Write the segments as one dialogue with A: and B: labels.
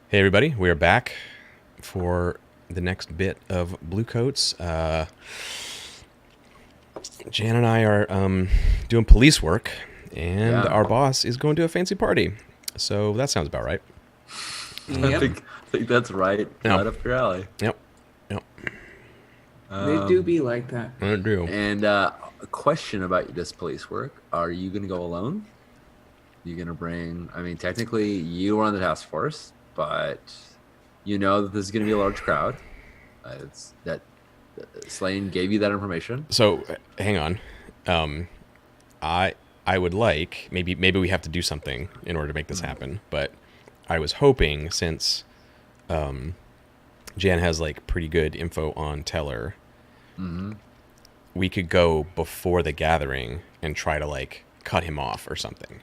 A: Hey everybody, we are back for the next bit of Blue Coats. Jan and I are doing police work, and
B: Yeah,
A: our boss is going to a fancy party. So that sounds about right.
B: I
C: Yep,
B: think that's right.
A: Yep,
B: Right up your alley.
A: yep, yep.
C: they do
B: Um,
C: be like that.
A: I do.
B: and a question about this police work: are you going to go alone? You going to bring? I mean, technically, you were on the task force, but you know that this is going to be a large crowd. It's that Slane gave you that information.
A: So hang on. I I would like maybe we have to do something in order to make this happen. But I was hoping since Jan has like pretty good info on Teller,
B: Hmm.
A: we could go before the gathering and try to like cut him off or something.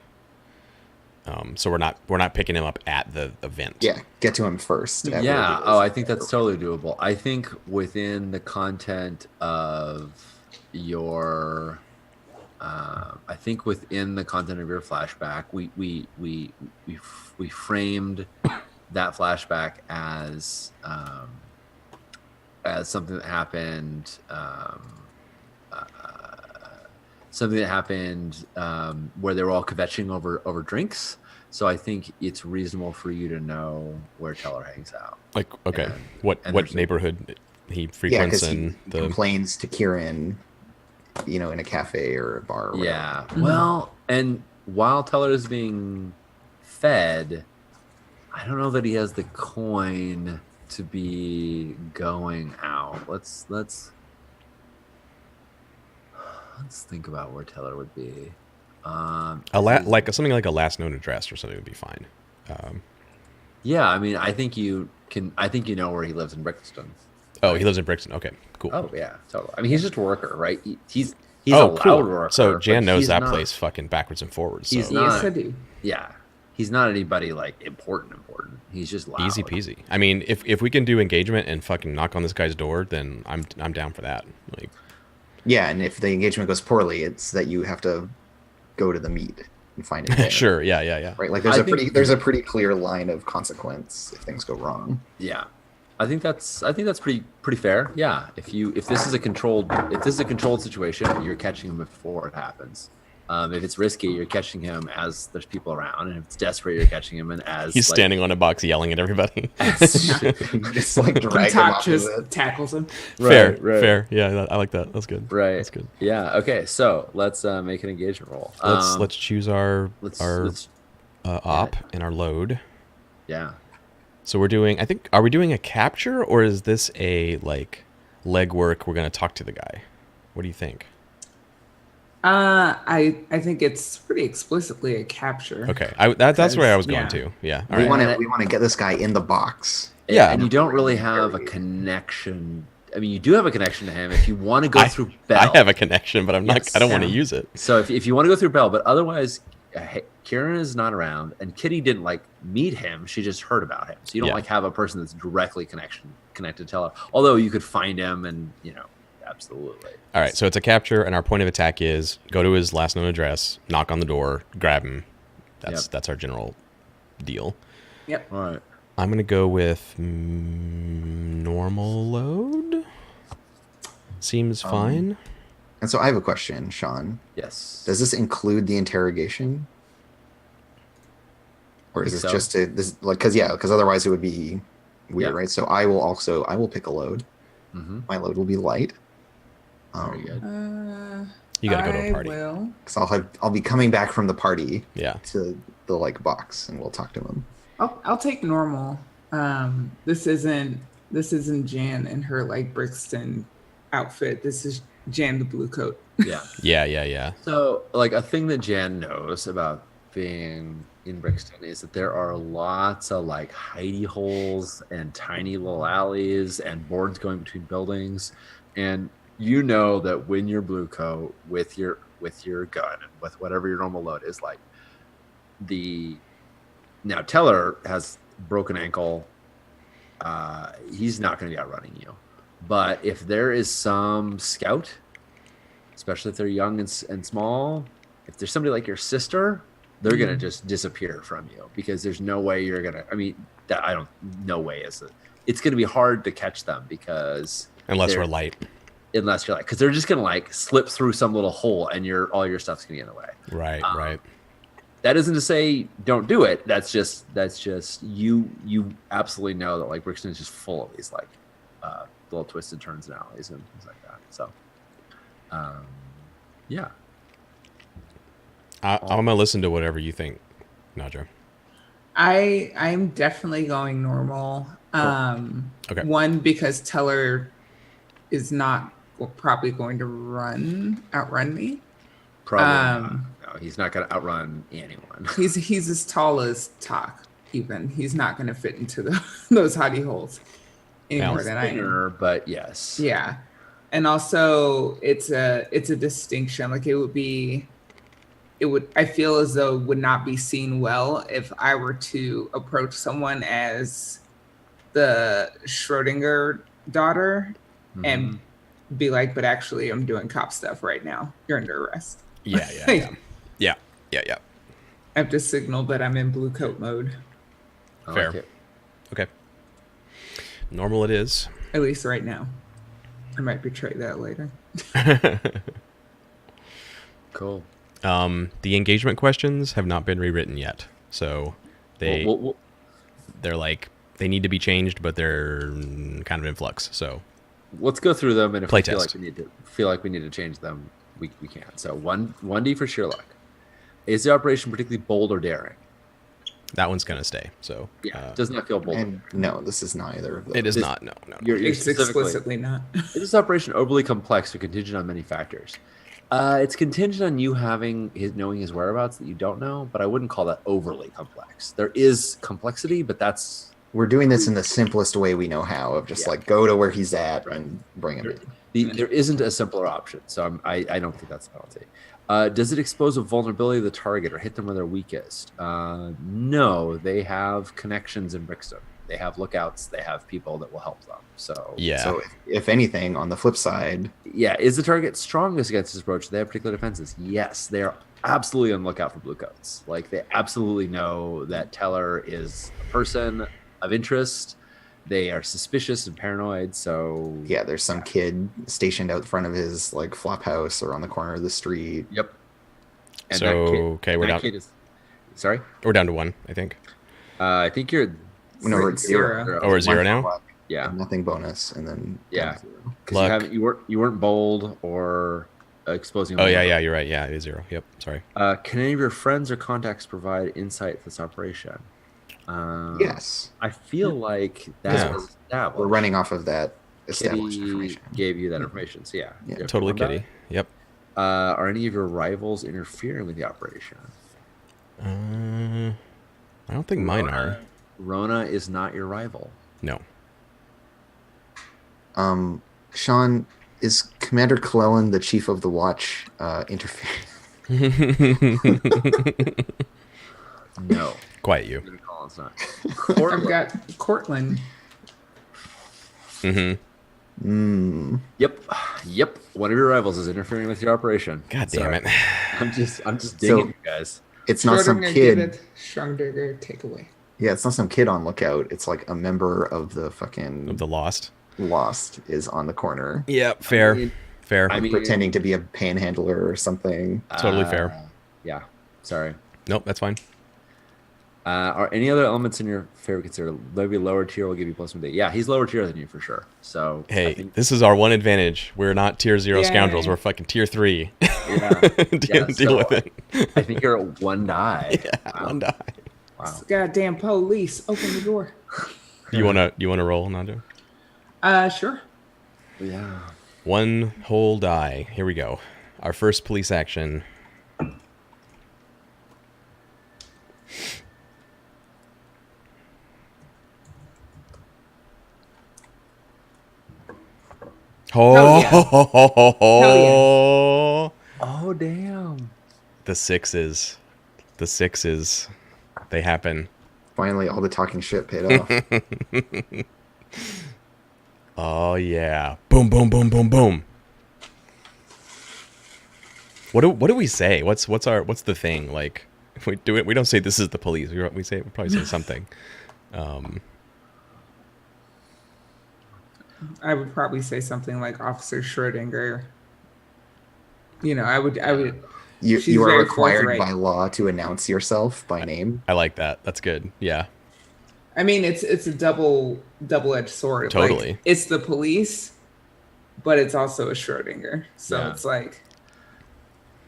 A: So we're not picking him up at the event.
D: Yeah, get to him first. At
B: Yeah.
D: wherever he
B: Oh,
D: is.
B: I think that's totally doable. I think within the content of your I think within the content of your flashback, we framed that flashback as something that happened, where they were all kvetching over drinks. So I think it's reasonable for you to know where Teller hangs out.
A: Like, okay,
B: And-
A: what
B: and
A: what
B: there's a-
A: neighborhood he
D: Yeah,
A: frequents
D: because he
A: and the
D: complains to Kieran, in a cafe or a bar. Or whatever.
B: Yeah. Well, and while Teller is being fed, I don't know that he has the coin to be going out. Let's think about where Teller would be.
A: like something like a last known address or something would be fine.
B: Yeah, I mean, I think you can. I think you know where he lives in Brixton.
A: Oh, he lives in Brixton. Okay, cool.
B: Oh yeah, totally. I mean, he's just a worker, right? He's
A: Oh,
B: a loud
A: cool.
B: worker.
A: So Jan
B: but
A: knows
B: he's
A: that
B: not-
A: place fucking backwards and forwards.
B: He's
A: So
B: not-
C: Yes, I do.
B: Yeah, he's not anybody like important. He's just loud.
A: easy peasy. I mean, if we can do engagement and fucking knock on this guy's door, then I'm down for that. Like,
D: Yeah, and if the engagement goes poorly, it's that you have to go to the meet and find it. There,
A: sure, yeah.
D: Right, like
B: I think-
D: there's a pretty clear line of consequence if things go wrong.
B: Yeah, I think that's pretty fair. Yeah, if this is a controlled situation, you're catching him before it happens. If it's risky, you're catching him as there's people around, and if it's desperate, you're catching him and as
A: He's
B: like,
A: standing on a box yelling at everybody.
D: Just like drag him
C: Top
D: off
C: just
D: of it.
C: tackles him.
A: Fair. Yeah, I like that. That's good.
B: Right.
A: That's good.
B: Yeah. Okay. So let's make an engagement roll.
A: Let's choose our
B: let's
A: op and our load.
B: yeah.
A: So are we doing a capture or is this a like legwork? We're gonna talk to the guy. What do you think?
C: I think it's pretty explicitly a capture.
A: Okay, that's where I was going
C: Yeah.
A: to. Yeah. All
D: We
A: right.
D: want to get this guy in the box.
A: Yeah.
B: And you don't really have a connection. I mean, you do have a connection to him if you want to go through Bell.
A: I have a connection, but I'm not.
B: Yes.
A: I don't want to
C: Yeah.
A: use it.
B: So if you want to go through Bell, but otherwise, Kieran is not around, and Kitty didn't like meet him. She just heard about him. So you don't
A: Yeah.
B: like have a person that's directly connected to Teller. Although you could find him, and absolutely.
A: All right. So it's a capture, and our point of attack is go to his last known address, knock on the door, grab him. That's our general deal.
C: Yep.
B: All right.
A: I'm gonna go with normal load. Seems fine.
D: And so I have a question, Sean.
B: Yes.
D: Does this include the interrogation? Or is
B: Think
D: this
B: so.
D: just because otherwise it would be weird,
B: Yeah.
D: right? So I will pick a load.
B: Mm-hmm.
D: My load will be light.
B: Very good.
A: You gotta go to a party.
C: Will.
D: Because I'll be coming back from the party
A: Yeah.
D: to the like box, and we'll talk to him.
C: I'll take normal. This isn't Jan in her like Brixton outfit. This is Jan the blue coat.
B: Yeah.
A: Yeah.
B: So, like, a thing that Jan knows about being in Brixton is that there are lots of like hidey holes and tiny little alleys and boards going between buildings, and you know that when you're blue coat with your gun and with whatever your normal load is, like now Teller has broken ankle. He's not going to be outrunning you, but if there is some scout, especially if they're young and small, if there's somebody like your sister, they're gonna just disappear from you because there's no way you're gonna. I mean, that I don't. No way is it. It's gonna be hard to catch them because
A: Unless
B: they're-
A: we're light.
B: unless you're like, because they're just gonna like slip through some little hole and all your stuff's gonna get in the way.
A: Right, right.
B: That isn't to say don't do it. That's just you absolutely know that like Brixton is just full of these like little twisted turns and alleys and things like that. So, yeah.
A: I'm gonna listen to whatever you think, Nadja.
C: I'm definitely going normal.
A: Okay.
C: One, because Teller is not probably going to outrun me.
B: Probably not.
C: Um,
B: No, he's not going to outrun anyone.
C: He's as tall as Talk. Even he's not going to fit into those hidey holes any more
A: He's
C: than I am.
B: Thinner, but yes.
C: Yeah, and also it's a distinction. Like I feel as though it would not be seen well if I were to approach someone as the Schrodinger daughter and be like, but actually I'm doing cop stuff right now. You're under arrest.
A: Yeah.
C: I have to signal that I'm in blue coat mode,
B: I
A: Fair.
B: like it.
A: Okay. Normal it is.
C: at least right now. I might betray that later.
B: Cool.
A: The engagement questions have not been rewritten yet, so they're like they need to be changed, but they're kind of in flux. So
B: let's go through them, and if we feel
A: Playtest.
B: like we need to change them, we can. So 1D for sheer luck. Is the operation particularly bold or daring?
A: that one's gonna stay. So
B: Yeah, does not feel bold.
D: And no, this is neither of those.
A: it is
B: This-
A: not. No.
B: You're
C: It's
B: specifically,
C: explicitly not.
B: is this operation overly complex or contingent on many factors? It's contingent on you knowing his whereabouts that you don't know, but I wouldn't call that overly complex. There is complexity, but that's
D: We're doing this in the simplest way we know how, of just
B: Yeah.
D: like go to where he's at and bring him in.
B: there isn't a simpler option. So I don't think that's a penalty. Does it expose a vulnerability of the target or hit them where they're weakest? No, they have connections in Brixton. They have lookouts. They have people that will help them. So
A: Yeah.
D: So if anything, on the flip side,
B: yeah, is the target strongest against this approach? Do they have particular defenses? Yes, they are absolutely on the lookout for blue coats. Like they absolutely know that Teller is a person of interest. They are suspicious and paranoid. So
D: yeah, there's some kid stationed out front of his like flop house or on the corner of the street.
B: yep. And
A: So, okay, we're
B: that
A: down-
B: kid is, sorry,
A: We're down to 1, I think.
B: I think you're
D: No, we're at zero.
C: Zero.
A: Oh, we're 0
D: One
A: now.
D: luck,
B: Yeah,
D: nothing bonus, and then
B: Yeah.
D: down to zero.
B: because you weren't bold or exposing.
A: Oh yeah, you're right. Yeah, it is 0. Yep. Sorry.
B: Can any of your friends or contacts provide insight to this operation?
D: Yes,
B: I feel like that
A: Yeah.
B: was established.
D: we're running off of that established
B: Kitty
D: information.
B: gave you that information, so yeah.
D: Yeah.
B: You have
A: Totally
B: one die.
A: kitty. Yep.
B: Are any of your rivals interfering with the operation?
A: I don't think mine are.
B: Rona is not your rival.
A: No.
D: Sean, is Commander Clellan, the chief of the watch, interfering?
B: No.
A: Quiet you.
B: Commander Collins not.
C: I've got Cortland.
A: Mm-hmm.
B: Yep. One of your rivals is interfering with your operation.
A: God damn
B: Sorry.
A: it.
B: I'm just digging
D: So-
B: you guys.
D: It's not some
C: Schrodinger
D: kid.
C: give it, Schrodinger take away.
D: Yeah, it's not some kid on lookout. It's like a member of the fucking
A: Of the Lost.
D: Lost is on the corner,
A: Yep. Fair.
B: mean-
A: Fair.
B: I mean-
D: pretending to be a panhandler or something.
A: Totally fair.
B: Yeah. Sorry.
A: Nope. That's fine.
B: Are any other elements in your favor considered? Maybe lower tier will give you +1 day. Yeah, he's lower tier than you for sure. So I
A: Hey,
B: think,
A: this is our one advantage. We're not tier 0
C: Yay.
A: scoundrels. We're fucking tier 3.
B: yeah,
A: Deal
B: so
A: with it.
B: I think you're at 1 die.
A: Yeah, one die.
B: Wow.
C: Goddamn police! Open the door.
A: You wanna roll, Nando?
C: Sure.
B: Yeah.
A: 1 whole die. Here we go. Our first police action.
C: Hell yeah.
A: Oh,
B: Oh damn.
A: the sixes. They happen.
D: Finally, all the talking shit paid off.
A: Oh yeah. Boom, boom, boom, boom, boom. What do we say? What's the thing? Like we do it. We don't say this is the police. We probably say something.
C: I would probably say something like Officer Schrodinger. You know, I would. She's
D: You are
C: very
D: required
C: forthright.
D: by law to announce yourself by name.
A: I like that. That's good. Yeah.
C: I mean, it's a double-edged sword.
A: Totally.
C: Like, it's the police, but it's also a Schrodinger. So
B: Yeah.
C: it's like,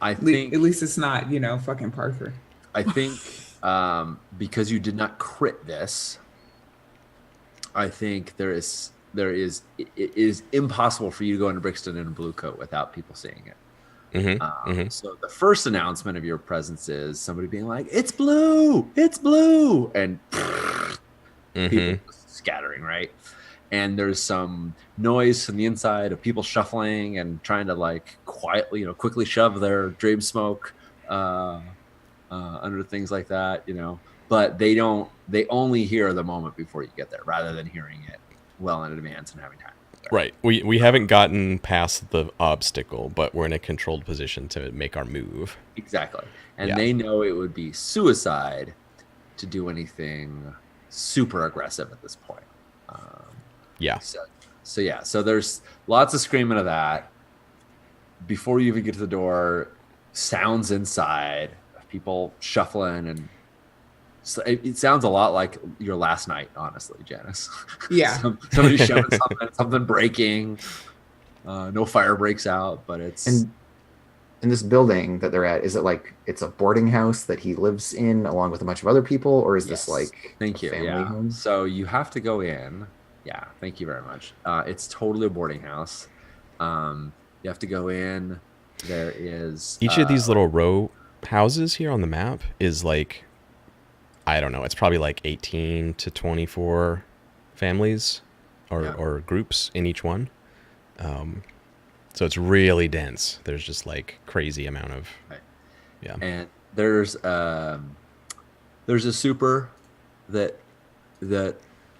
B: I
C: at
B: think
C: least it's not, you know, fucking Parker.
B: I think because you did not crit this, I think it is impossible for you to go into Brixton in a blue coat without people seeing it. So the first announcement of your presence is somebody being like, "It's blue, it's blue," and people scattering, right? And there's some noise from the inside of people shuffling and trying to like quietly, quickly shove their dream smoke under things like that, But they only hear the moment before you get there, rather than hearing it well in advance and having time.
A: Right. We haven't gotten past the obstacle, but we're in a controlled position to make our move.
B: Exactly. And
A: Yeah.
B: they know it would be suicide to do anything super aggressive at this point.
A: Yeah.
B: So there's lots of screaming of that. Before you even get to the door, sounds inside, people shuffling, and so it sounds a lot like your last night, honestly, Janice.
C: Yeah.
B: Somebody shoving something breaking. No fire breaks out, but it's
D: And in this building that they're at, is it like it's a boarding house that he lives in along with a bunch of other people, or is this
B: Yes.
D: like
B: Thank
D: a
B: you.
D: family
B: Yeah.
D: home?
B: So you have to go in. Yeah. Thank you very much. It's totally a boarding house. You have to go in. There is
A: Each of these little row houses here on the map is like, I don't know, it's probably like 18 to 24 families or groups in each one. So it's really dense. There's just like crazy amount of,
B: Right.
A: yeah.
B: And there's a super that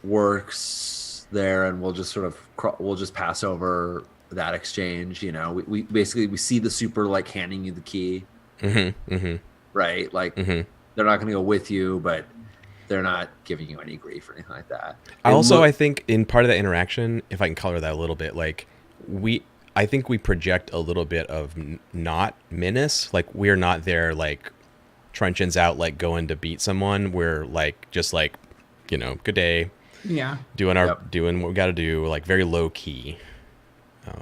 B: works there, and we'll just sort of we'll just pass over that exchange. We basically see the super like handing you the key, right? Like they're not going to go with you, but they're not giving you any grief or anything like that.
A: I think in part of that interaction, if I can color that a little bit, like I think we project a little bit of not menace. Like we're not there like truncheons out, like going to beat someone. We're like, just like, good day.
C: Yeah.
A: Doing what we got to do, like very low key.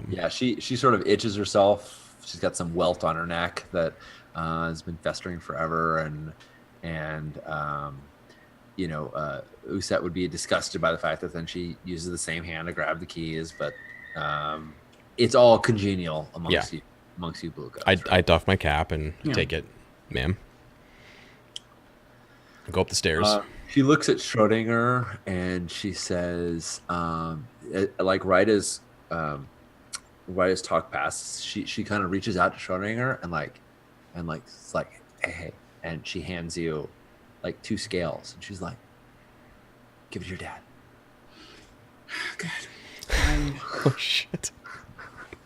B: Yeah, she sort of itches herself. She's got some welt on her neck that has been festering forever, and Uset would be disgusted by the fact that then she uses the same hand to grab the keys, but it's all congenial amongst you blue guys.
A: I doff my cap and
C: Yeah.
A: take it, ma'am. Go up the stairs.
B: She looks at Schrodinger and she says, like right as talk passes, she kind of reaches out to Schrodinger and it's like, hey, and she hands you like 2 scales, and she's like, give it to your dad.
C: God.
A: Oh shit.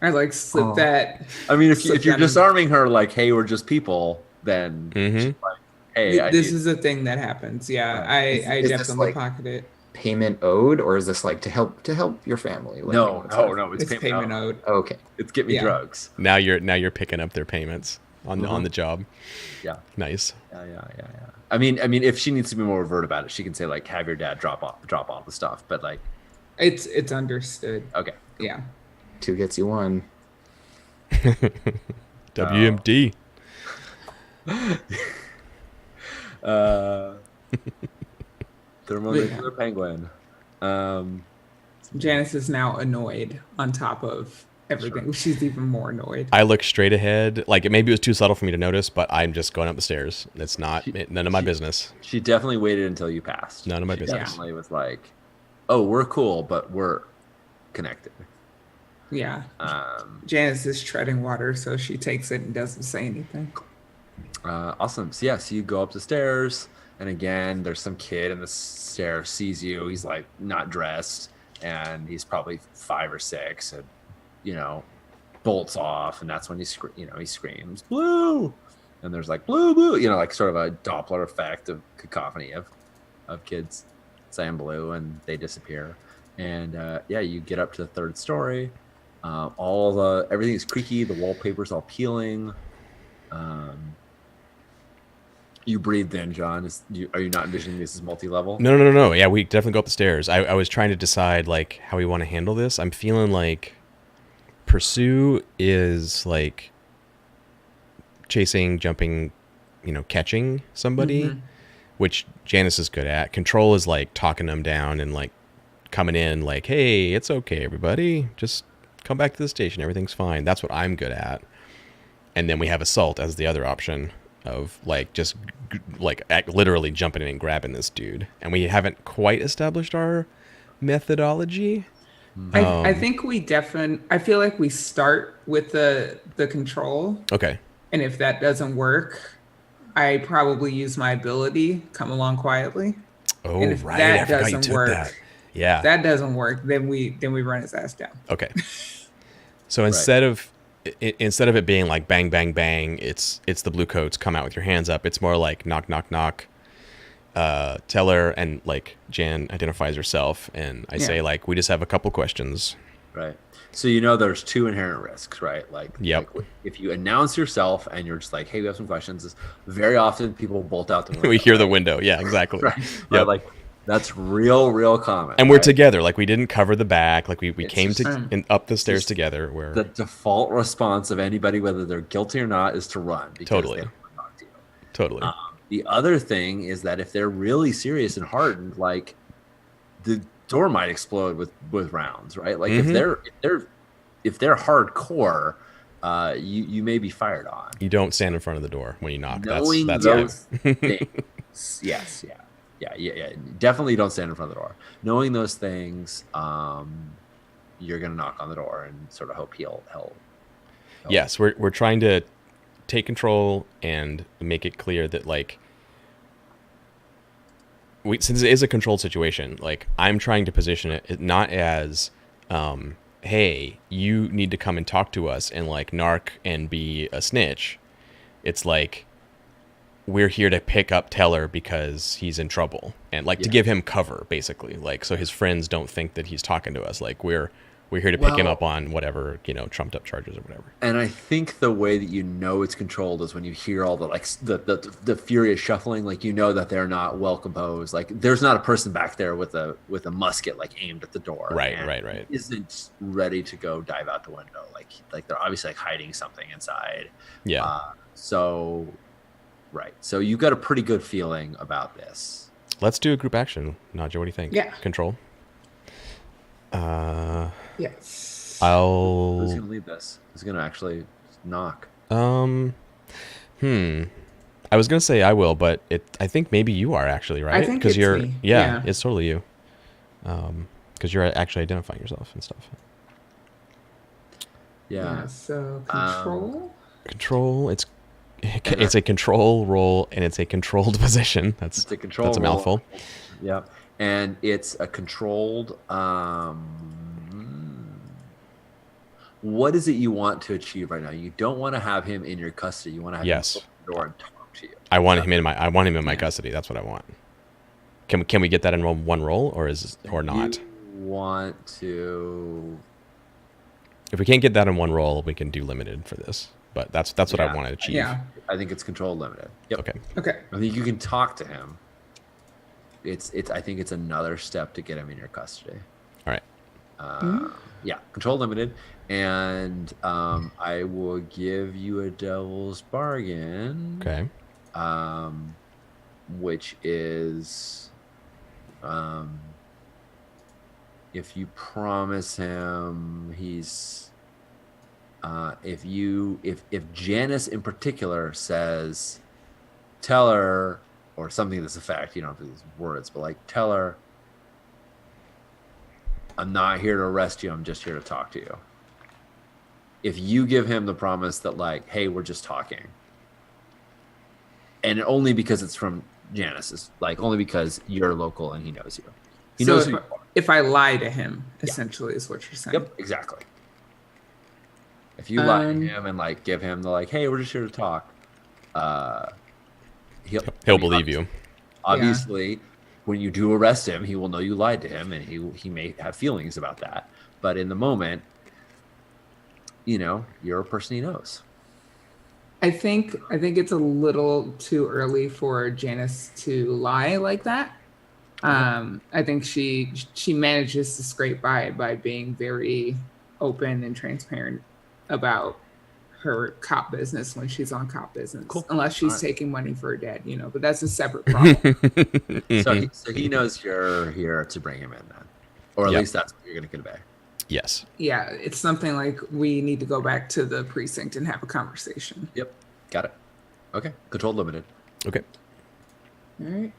C: I like slip that.
B: I mean, if
C: Slip
B: you're
C: that in.
B: disarming her like, hey, we're just people, then she's like, hey,
C: This is a thing that happens. Yeah, I
D: Is this
C: definitely
D: like-
C: pocket it.
D: Payment owed, or is this like to help your family? Like,
B: no,
C: It's payment owed.
D: Okay.
B: It's get me
C: Yeah.
B: drugs.
A: Now you're picking up their payments on the job.
B: Yeah.
A: Nice.
B: Yeah. I mean, if she needs to be more overt about it, she can say like, have your dad drop off the stuff. But like,
C: It's understood.
B: okay,
C: Yeah.
D: 2 gets you 1.
A: WMD.
B: thermonuclear penguin.
C: Janice is now annoyed on top of everything.
B: Sure.
C: She's even more annoyed.
A: I look straight ahead. Like maybe it was too subtle for me to notice, but I'm just going up the stairs. It's none of my business.
B: She definitely waited until you passed.
A: None of my
B: She
A: business.
B: Definitely was like, oh, we're cool, but we're connected.
C: Yeah. Janice is treading water, so she takes it and doesn't say anything.
B: Awesome. So so you go up the stairs, and again, there's some kid in the stairs, sees you. He's like not dressed, and he's probably 5 or 6, and bolts off, and that's when he screams, "Blue!" and there's like blue, blue, like sort of a Doppler effect of cacophony of kids saying blue, and they disappear. And you get up to the third story. Everything's creaky. The wallpaper's all peeling. You breathed in, John. Are you not envisioning this as multi-level?
A: No. Yeah, we definitely go up the stairs. I was trying to decide like how we want to handle this. I'm feeling like pursue is like chasing, jumping, catching somebody, which Janice is good at. Control is like talking them down and like coming in like, hey, it's okay, everybody. Just come back to the station. Everything's fine. That's what I'm good at. And then we have assault as the other option of like just like literally jumping in and grabbing this dude. And we haven't quite established our methodology.
C: I think I feel like we start with the control.
A: Okay.
C: And if that doesn't work, I probably use my ability, come along quietly.
A: Oh,
C: and if
A: right.
C: that
A: I forgot you
C: doesn't
A: took
C: work,
A: that. Yeah.
C: If that doesn't work, then we run his ass down.
A: Okay. So instead of it being like bang, bang, bang, it's the blue coats, come out with your hands up. It's more like knock, knock, knock. Tell her, and like Jan identifies herself, and I say like, we just have a couple questions.
B: Right. So there's two inherent risks, right? Like,
A: yep.
B: Like if you announce yourself and you're just like, hey, we have some questions, very often people bolt out the window.
A: We hear the window. Yeah, exactly.
B: Right.
A: Yep.
B: Like that's real common.
A: And we're together. Like we didn't cover the back. Like we came up the stairs together. Where
B: the default response of anybody, whether they're guilty or not, is to run. Because
A: totally.
B: They don't want to talk to you.
A: Totally.
B: The other thing is that if they're really serious and hardened, like the door might explode with rounds, right? Like if they're hardcore, you may be fired on.
A: You don't stand in front of the door when you knock.
B: Knowing
A: that's
B: those things, yes, yeah. Definitely don't stand in front of the door. Knowing those things, you're gonna knock on the door and sort of hope he'll help.
A: Yes, we're trying to take control and make it clear that like since it is a controlled situation, like I'm trying to position it not as hey, you need to come and talk to us and like narc and be a snitch. It's like we're here to pick up Teller because he's in trouble, and like to give him cover, basically, like so his friends don't think that he's talking to us. Like we're here to pick him up on whatever, trumped up charges or whatever.
B: And I think the way that it's controlled is when you hear all the like the furious shuffling, like that they're not well composed. Like there's not a person back there with a musket like aimed at the door.
A: Right.
B: Isn't ready to go dive out the window. Like they're obviously like hiding something inside.
A: Yeah.
B: So you've got a pretty good feeling about this.
A: Let's do a group action. Nadja, what do you think?
C: Yeah.
A: Control.
C: Yes.
B: Who's gonna lead this? Who's gonna actually knock?
A: I was gonna say I will, but I think maybe you are actually, right?
C: I think it's me.
A: Yeah, it's totally you. Because you're actually identifying yourself and stuff.
B: Yeah.
C: So control.
A: Control. It's a control roll, and it's a controlled position. That's a mouthful.
B: Yeah, and it's a controlled. What is it you want to achieve right now? You don't want to have him in your custody. You want to have him open the door and talk to you.
A: I want him in my custody. That's what I want. Can we get that in one roll, or not?
B: You want to?
A: If we can't get that in one roll, we can do limited for this. But that's what I want to achieve.
C: Yeah.
B: I think it's controlled limited. Yep.
C: Okay.
B: I think you can talk to him. I think it's another step to get him in your custody.
A: All right.
B: Yeah, control limited, and I will give you a devil's bargain.
A: Okay.
B: Which is, if you promise him he's, if Janice in particular says, tell her, or something to this effect, you don't have to use words, but like tell her, I'm not here to arrest you, I'm just here to talk to you. If you give him the promise that like, hey, we're just talking, and only because it's from Janice's, like only because you're local and he knows you. He knows who you are.
C: If I lie to him, essentially is what you're saying.
B: Yep, exactly. If you lie to him and like give him the like, hey, we're just here to talk, uh,
A: He'll
B: I mean,
A: believe you.
B: Obviously, when you do arrest him, he will know you lied to him, and he may have feelings about that. But in the moment, you're a person he knows.
C: I think it's a little too early for Janice to lie like that. I think she manages to scrape by being very open and transparent about her cop business when she's on cop business.
B: Cool.
C: Unless she's
B: All right.
C: taking money for her dad, but that's a separate problem.
B: So he knows you're here to bring him in then, or at
A: Yep.
B: least that's what you're going to convey.
A: Yes.
C: Yeah, it's something like we need to go back to the precinct and have a conversation.
B: Yep, got it. Okay, controlled limited.
A: Okay.
C: All right.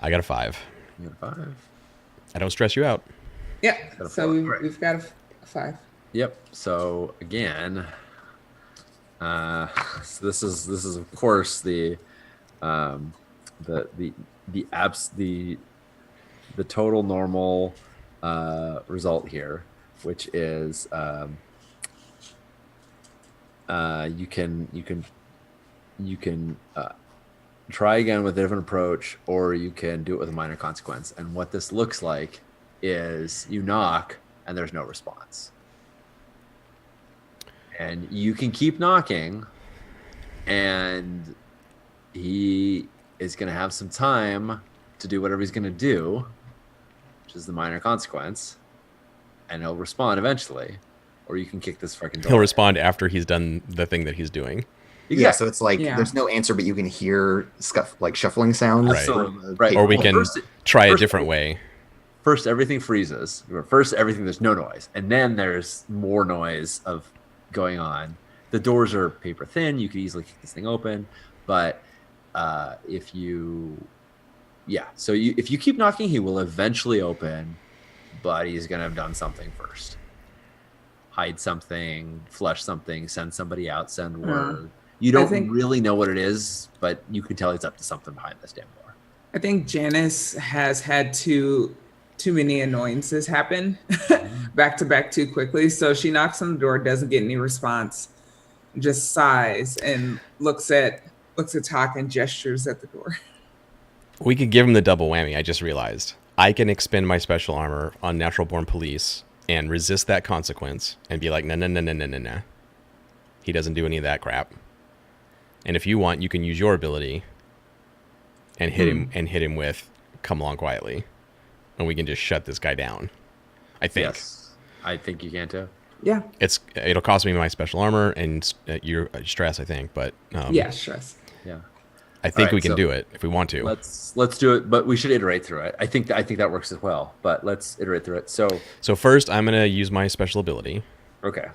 A: I got a 5.
B: You got a 5.
A: I don't stress you out.
C: Yeah.
B: Got a
C: So
B: 4.
C: we've,
B: Great.
C: we've got a 5.
B: Yep. So again, so this is of course the total normal result here, which is you can try again with a different approach, or you can do it with a minor consequence. And what this looks like is you knock and there's no response. And you can keep knocking, and he is going to have some time to do whatever he's going to do, which is the minor consequence, and he'll respond eventually. Or you can kick this freaking door.
A: He'll respond after he's done the thing that he's doing.
D: Yeah, so it's like
C: Yeah.
D: there's no answer, but you can hear like shuffling sounds.
A: Right.
D: from the
B: Right.
A: Or we
D: paper.
A: can
B: First-
A: try a
B: first-
A: different way.
B: First, everything freezes. First, everything, there's no noise. And then there's more noise of going on. The doors are paper thin. You could easily kick this thing open. But if you keep knocking, he will eventually open, but he's going to have done something first. Hide something, flush something, send somebody out, send word. You don't
C: think-
B: really know what it is, but you can tell he's up to something behind this damn door.
C: I think Janice has had too many annoyances happen back to back too quickly. So she knocks on the door, doesn't get any response, just sighs and looks at Hawk and gestures at the door.
A: We could give him the double whammy. I just realized I can expend my special armor on natural born police and resist that consequence and be like, no. He doesn't do any of that crap. And if you want, you can use your ability and hit him with come along quietly, and we can just shut this guy down. I think.
B: Yes, I think you can too.
C: Yeah.
A: It'll cost me my special armor and your stress, I think, but
C: Yeah, stress.
B: Yeah.
A: I think
B: Alright,
A: we can
B: so
A: do it if we want to.
B: Let's do it, but we should iterate through it. I think that works as well. But let's iterate through it.
A: So first, I'm gonna use my special ability,
B: Okay,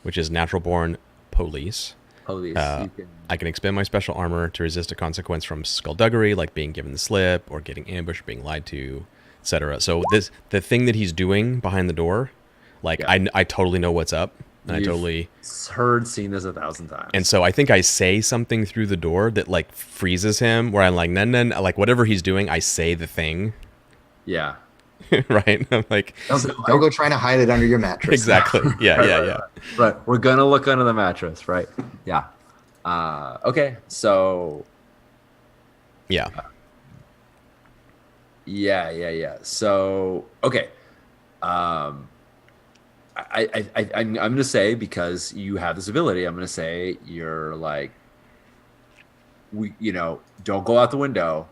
A: which is natural born police.
B: police.
A: Uh,
B: you can,
A: I can expend my special armor to resist a consequence from skullduggery, like being given the slip or getting ambushed, being lied to, etc. So the thing that he's doing behind the door, like
B: Yeah.
A: I totally know what's up, and
B: You've seen this 1,000 times.
A: and so I think I say something through the door that like freezes him, where I'm like, no, like whatever he's doing, I say the thing,
B: yeah,
A: right? I'm like,
D: Don't go trying to hide it under your mattress.
A: exactly, yeah.
B: right. We're gonna look under the mattress, right? Yeah. Okay. So
A: Yeah.
B: yeah. So okay. I'm gonna say, because you have this ability, I'm gonna say you're like, don't go out the window,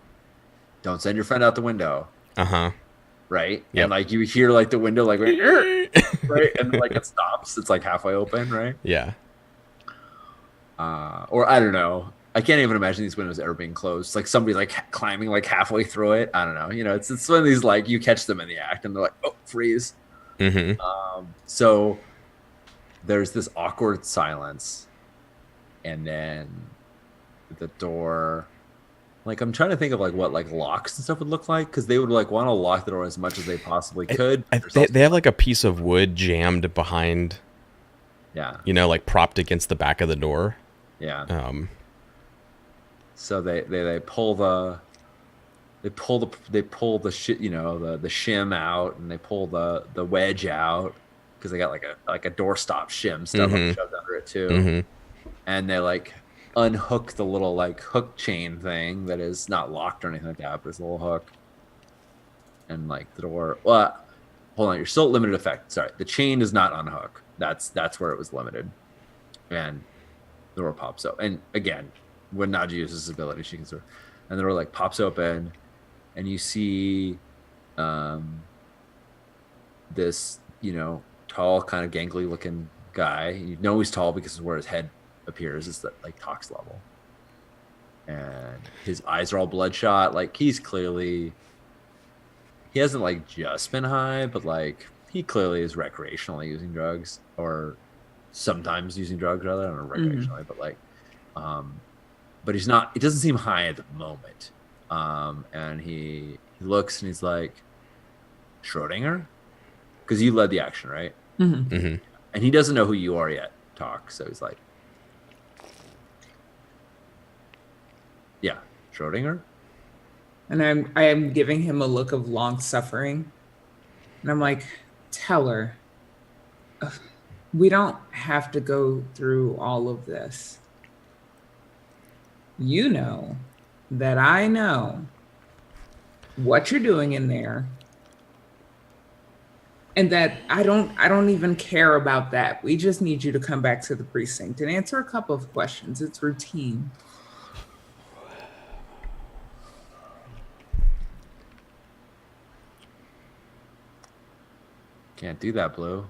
B: don't send your friend out the window,
A: Uh-huh.
B: right?
A: Yep.
B: And like you hear like the window like right, and like it stops. It's like halfway open, right?
A: Yeah.
B: Or I don't know. I can't even imagine these windows ever being closed. Like somebody like climbing like halfway through it. I don't know. It's one of these like you catch them in the act and they're like, oh, freeze.
A: Mm-hmm.
B: So there's this awkward silence, and then the door. Like I'm trying to think of like what like locks and stuff would look like, because they would like want to lock the door as much as they possibly could.
A: They have like a piece of wood jammed behind,
B: Yeah,
A: like propped against the back of the door.
B: yeah. So they pull the the shit, the shim out, and they pull the wedge out, because they got like a doorstop shim stuff
A: Mhm.
B: shoved under it too.
A: Mm-hmm.
B: And they like unhook the little like hook chain thing that is not locked or anything like that, but it's a little hook. And like the door, well, hold on, you're still at limited effect. Sorry, the chain does not unhook. That's where it was limited. And the door pops up. And again, when Naji uses his ability, she can sort of, and the door like pops open, and you see this, tall, kind of gangly looking guy. You know he's tall because of where his head appears. It's that like Tox level. And his eyes are all bloodshot. Like he's clearly, he hasn't like just been high, but like he clearly is recreationally using drugs, or sometimes using drugs rather. I don't know recreationally, but like, but he's not. It doesn't seem high at the moment. And he looks and he's like, Schrodinger, because you led the action, right?
C: Mm-hmm.
A: Mm-hmm.
B: And he doesn't know who you are yet. Talk. So he's like, yeah, Schrodinger.
C: And I am giving him a look of long suffering. And I'm like, Teller, we don't have to go through all of this. You know that I know what you're doing in there. And that I don't even care about that. We just need you to come back to the precinct and answer a couple of questions. It's routine.
B: Can't do that, Blue.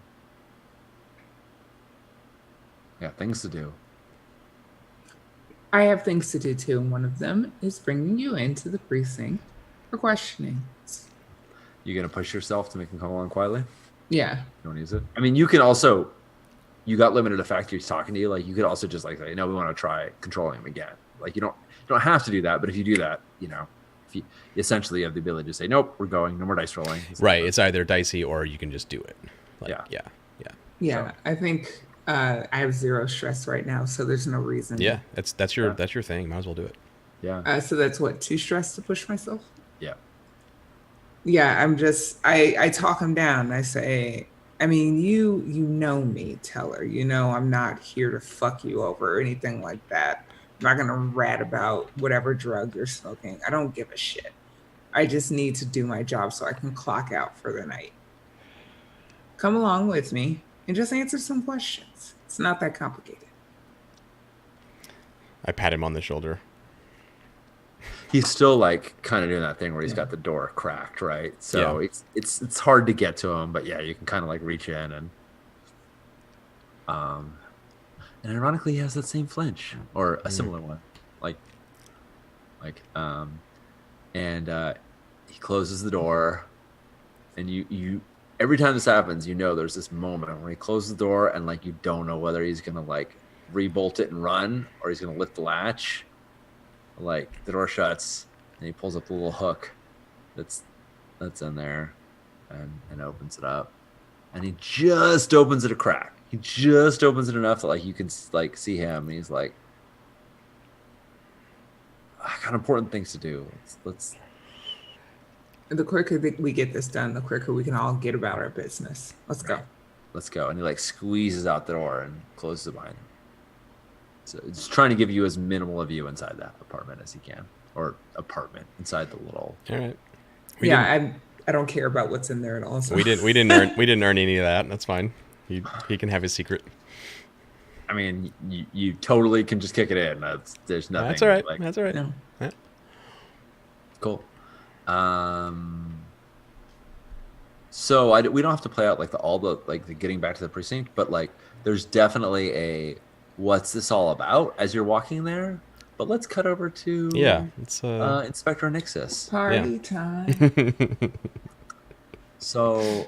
B: Got things to do.
C: I have things to do too, and one of them is bringing you into the precinct for questioning.
B: You gonna push yourself to make him come along quietly?
C: Yeah.
B: You don't use it. I mean, you can also. You got limited effect. He's talking to you. Like you could also just like say, "No, we want to try controlling him again." Like you don't have to do that, but if you do that, if you essentially have the ability to say, "Nope, we're going. No more dice rolling."
A: Right. It's either dicey or you can just do it. Like,
B: Yeah.
C: Yeah.
B: So-
C: I think I have zero stress right now, so there's no reason.
A: Yeah. That's your thing. Might as well do it.
B: Yeah.
C: So that's what, 2 stress to push myself?
B: Yeah.
C: Yeah, I talk him down. I say, I mean, you know me, Teller. You know I'm not here to fuck you over or anything like that. I'm not gonna rat about whatever drug you're smoking. I don't give a shit. I just need to do my job so I can clock out for the night. Come along with me and just answer some questions. It's not that complicated.
A: I pat him on the shoulder.
B: He's still like kind of doing that thing where he's got the door cracked, right? So it's hard to get to him, but yeah, you can kind of like reach in and ironically he has that same flinch or a similar one, and he closes the door, and you every time this happens, there's this moment where he closes the door and like you don't know whether he's gonna like rebolt it and run or he's gonna lift the latch. Like the door shuts and he pulls up the little hook that's in there and opens it up, and he just opens it a crack. He just opens it enough that like you can like see him, and he's like, I got important things to do. Let's
C: The quicker that we get this done, the quicker we can all get about our business. Let's go.
B: go. And he like squeezes out the door and closes it behind him. So it's trying to give you as minimal a view inside that apartment as he can, or apartment inside the little.
A: All right.
C: I don't care about what's in there at all. So.
A: We didn't earn any of that. That's fine. He can have his secret.
B: I mean, you totally can just kick it in. There's nothing.
A: That's all right.
B: Like,
A: That's all right.
C: No.
A: Yeah.
B: cool. So we don't have to play out like the getting back to the precinct, but like there's definitely a what's this all about as you're walking there. But let's cut over to
A: It's
B: Inspector Nixus.
C: Party time.
B: So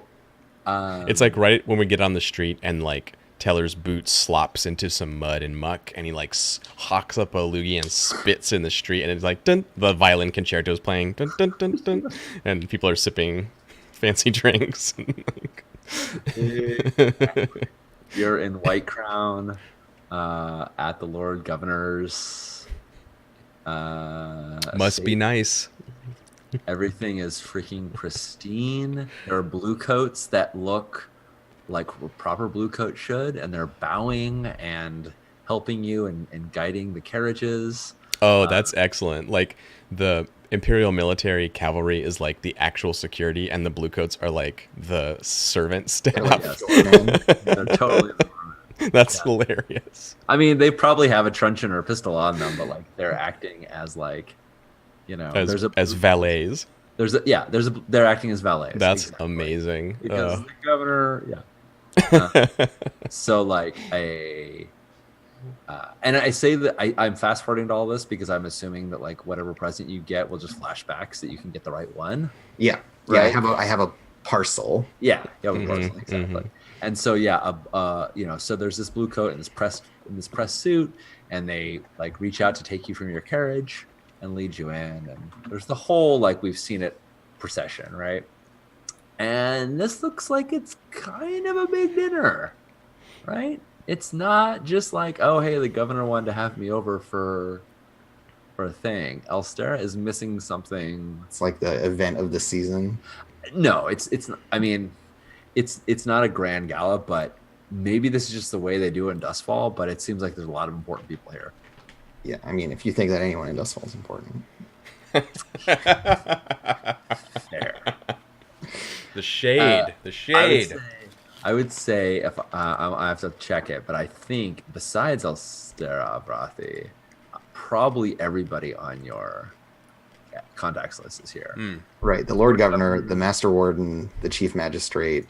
A: it's like right when we get on the street and like Teller's boot slops into some mud and muck, and he like hawks up a loogie and spits in the street, and it's like dun, the violin concerto is playing, dun, dun, dun, dun, and people are sipping fancy drinks.
B: You're in White Crown at the Lord Governor's.
A: Must be nice.
B: Everything is freaking pristine. There are blue coats that look like a proper blue coat should, and they're bowing and helping you and guiding the carriages.
A: Oh, that's excellent. Like the Imperial military cavalry is like the actual security, and the bluecoats are like the servant staff.
B: Yes.
D: Doorman.
B: They're totally.
A: That's hilarious.
B: I mean, they probably have a truncheon or a pistol on them, but like they're acting as like,
A: As valets.
B: they're acting as valets.
A: That's
B: exactly.
A: amazing.
B: Because the governor, so like and I say that I'm fast forwarding to all this because I'm assuming that like whatever present you get will just flash back so that you can get the right one.
D: Yeah.
B: Right.
D: I have a parcel.
B: Yeah, of
A: Mhm,
B: course, exactly.
A: mhm.
B: And so so there's this blue coat and this press suit, and they like reach out to take you from your carriage and lead you in, and there's the whole like we've seen it procession, right? And this looks like it's kind of a big dinner, right? It's not just like, oh hey, the governor wanted to have me over for a thing. Elstera is missing something.
D: It's like the event of the season.
B: No, it's not. I mean, it's not a grand gala, but maybe this is just the way they do it in Dustfall. But it seems like there's a lot of important people here.
D: Yeah, I mean, if you think that anyone in Dustfall is important.
B: There.
A: The shade. The shade.
B: I would say if I have to check it, but I think besides Elstera Vrathi, probably everybody on your contacts list is here.
D: Right, the Lord Governor, the Master Warden, the Chief Magistrate,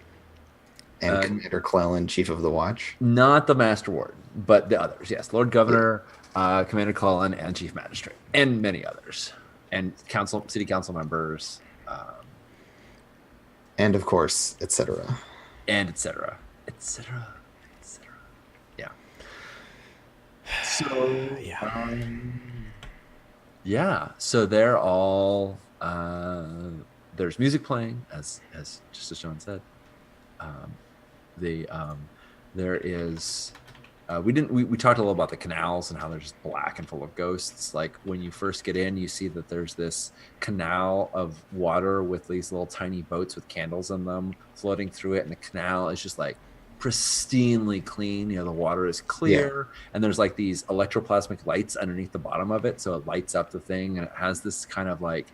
D: and Commander Clellan, Chief of the Watch.
B: Not the Master Warden, but the others. Yes, Lord Governor, Commander Clellan, and Chief Magistrate, and many others, and city council members,
D: And of course, etc.
B: and etc. Yeah. So so they're all there's music playing as John said. There is we talked a little about the canals and how they're just black and full of ghosts. Like when you first get in, you see that there's this canal of water with these little tiny boats with candles in them floating through it, and the canal is just like pristinely clean. The water is clear, and there's like these electroplasmic lights underneath the bottom of it, so it lights up the thing, and it has this kind of like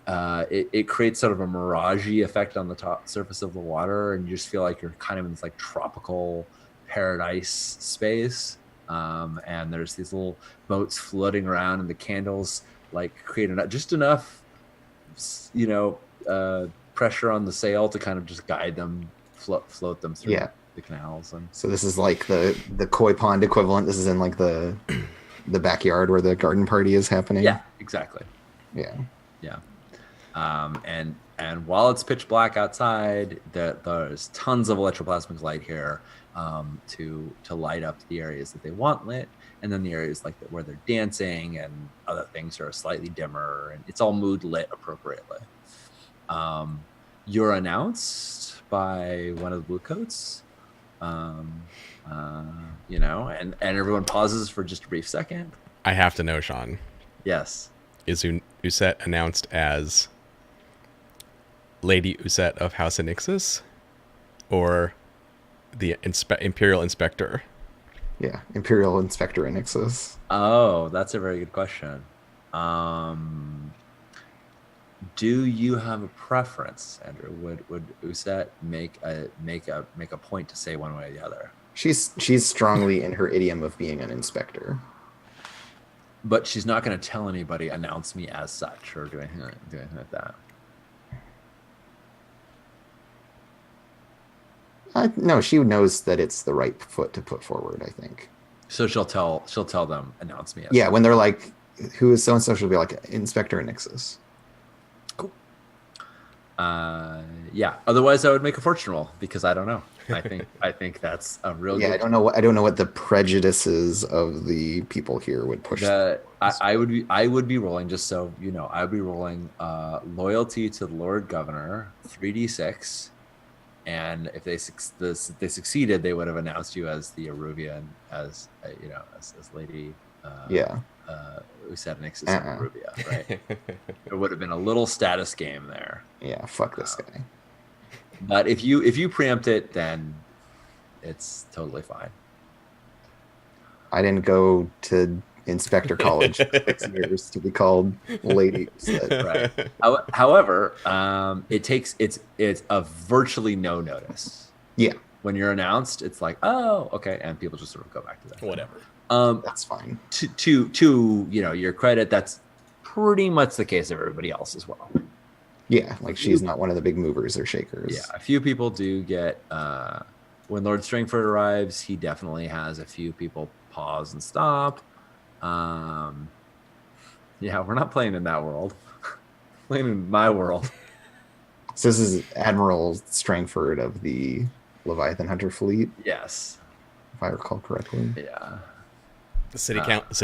B: it creates sort of a mirage-y effect on the top surface of the water, and you just feel like you're kind of in this like tropical paradise space, and there's these little boats floating around, and the candles like create just enough pressure on the sail to kind of just guide them, float them through the canals. And
D: so this is like the koi pond equivalent. This is in like the backyard where the garden party is happening.
B: Yeah, exactly.
D: Yeah.
B: And while it's pitch black outside, there's tons of electroplasmic light here to light up the areas that they want lit, and then the areas like where they're dancing and other things are slightly dimmer, and it's all mood lit appropriately. You're announced by one of the bluecoats, and everyone pauses for just a brief second.
A: I have to know, Sean.
B: Yes.
A: Is Uset announced as Lady Uset of House Anixis, or the Imperial Inspector?
D: Yeah, Imperial Inspector Anixis.
B: Oh, that's a very good question. Do you have a preference, Andrew? Would Uset make a point to say one way or the other?
D: She's strongly in her idiom of being an inspector.
B: But she's not going to tell anybody, announce me as such, or do anything like that.
D: No, she knows that it's the right foot to put forward, I think.
B: So she'll tell them, announce me as
D: Yeah,
B: such.
D: when they're like, who is so-and-so, she'll be like, Inspector Anixis.
B: Cool. Yeah. Otherwise, I would make a fortune roll because I don't know. I think that's a real.
D: Yeah,
B: good
D: I don't know what the prejudices of the people here would push.
B: I would be rolling, just so you know, I would be rolling loyalty to the Lord Governor, 3d6, and if they succeeded, they would have announced you as the Aruvia, as Lady. Uset Anixis and Aruvia, right? There would have been a little status game there.
D: Yeah, fuck this guy.
B: But if you preempt it, then it's totally fine.
D: I didn't go to Inspector College for 6 years to be called Lady Usted.
B: Right. However, it's a virtually no notice.
D: Yeah,
B: When you're announced, it's like, oh, okay, and people just sort of go back to that.
A: Whatever.
D: that's fine.
B: To your credit, that's pretty much the case of everybody else as well.
D: Yeah, like she's not one of the big movers or shakers.
B: Yeah, a few people do get when Lord Strangford arrives, he definitely has a few people pause and stop. Yeah, we're not playing in that world. Playing in my world.
D: So this is Admiral Strangford of the Leviathan Hunter fleet,
B: Yes.
D: if I recall correctly.
B: Yeah.
A: The city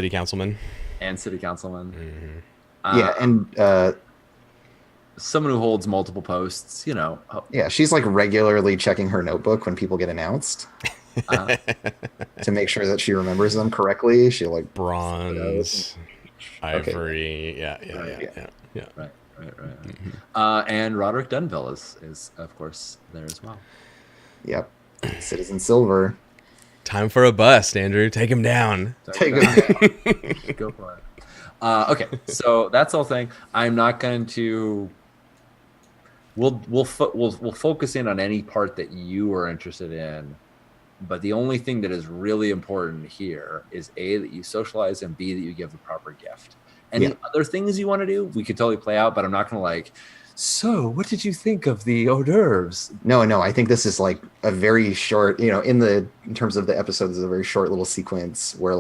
A: councilman.
B: And city councilman.
A: Mm-hmm.
D: Yeah, and
B: Someone who holds multiple posts,
D: yeah, she's like regularly checking her notebook when people get announced to make sure that she remembers them correctly. She like
A: Bronze,
D: Okay.
A: ivory. Yeah.
B: Right. And Roderick Dunville is of course there as well.
D: Yep, Citizen Silver.
A: Time for a bust, Andrew. Take him down.
D: Take it.
B: Go for it. Okay, so that's the whole thing. I'm not going to. We'll focus in on any part that you are interested in, but the only thing that is really important here is A, that you socialize, and B, that you give the proper gift. Any other things you want to do, we could totally play out, but I'm not going to so what did you think of the hors d'oeuvres?
D: No, I think this is like a very short, in terms of the episodes, is a very short little sequence where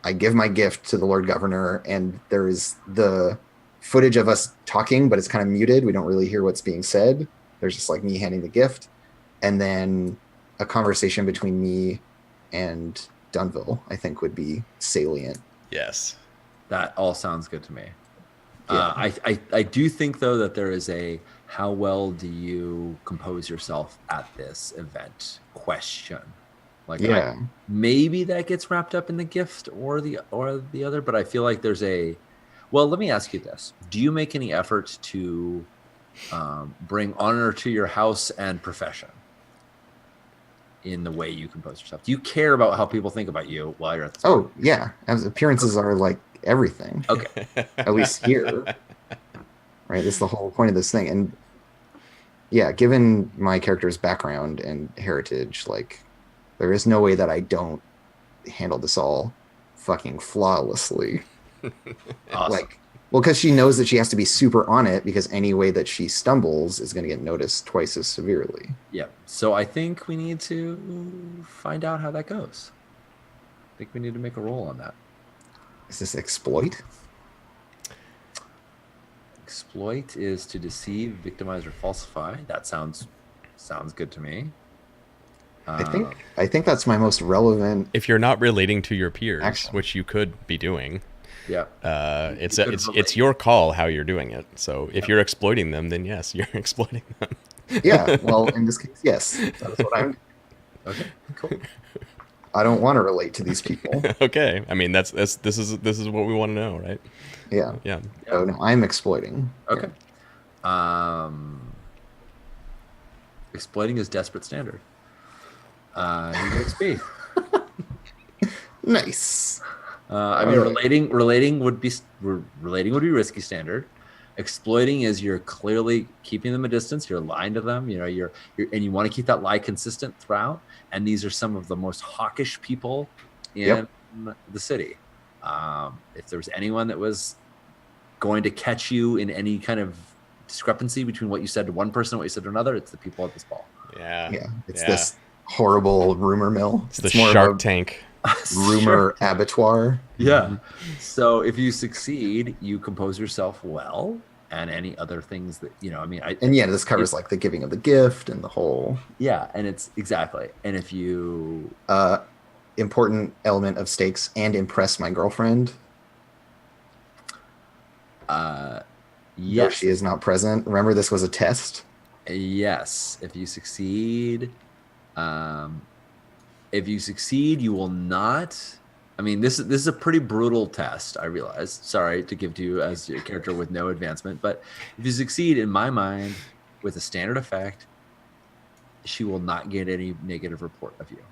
D: I give my gift to the Lord Governor, and there is the footage of us talking, but it's kind of muted. We don't really hear what's being said. There's just like me handing the gift, and then a conversation between me and Dunville, I think, would be salient.
A: Yes.
B: That all sounds good to me.
D: Yeah.
B: I do think, though, that there is a how well do you compose yourself at this event question. Maybe that gets wrapped up in the gift or the other, but I feel like there's well, let me ask you this. Do you make any efforts to bring honor to your house and profession in the way you compose yourself? Do you care about how people think about you while you're at this?
D: Oh, yeah. As appearances are like everything.
B: Okay.
D: At least here. Right? That's the whole point of this thing. And yeah, given my character's background and heritage, there is no way that I don't handle this all fucking flawlessly.
B: Awesome.
D: Because she knows that she has to be super on it, because any way that she stumbles is going to get noticed twice as severely.
B: Yeah. So I think we need to find out how that goes. I think we need to make a roll on that.
D: Is this exploit?
B: Exploit is to deceive, victimize, or falsify. That sounds good to me.
D: I think that's my most relevant.
A: If you're not relating to your peers,
D: Action.
A: which you could be doing,
B: Yeah.
A: it's your call how you're doing it. So if you're exploiting them, then yes, you're exploiting them.
D: Yeah, well, in this case, yes. That's what I'm.
B: Okay. Cool.
D: I don't want to relate to these people.
A: Okay. I mean, this is what we want to know, right?
D: Yeah.
A: Yeah.
D: Oh, no, I'm exploiting.
B: Okay. Exploiting is desperate standard. You get XP.
D: Nice.
B: Relating would be risky standard. Exploiting is you're clearly keeping them a distance. You're lying to them. You're and you want to keep that lie consistent throughout. And these are some of the most hawkish people in the city. If there was anyone that was going to catch you in any kind of discrepancy between what you said to one person and what you said to another, it's the people at this ball.
A: Yeah.
D: Yeah. It's this horrible rumor mill.
A: It's the
D: more
A: Shark
D: of
A: Tank.
D: rumor abattoir.
B: Yeah. So if you succeed, you compose yourself well, and any other things that
D: This covers the giving of the gift and the whole.
B: Yeah, and it's exactly. And if you
D: important element of stakes and impress my girlfriend.
B: Yes,
D: though she is not present. Remember, this was a test.
B: Yes, if you succeed, you will not. I mean, this is a pretty brutal test. I realize. Sorry to give to you as a character with no advancement, but if you succeed, in my mind, with a standard effect, she will not get any negative report of you.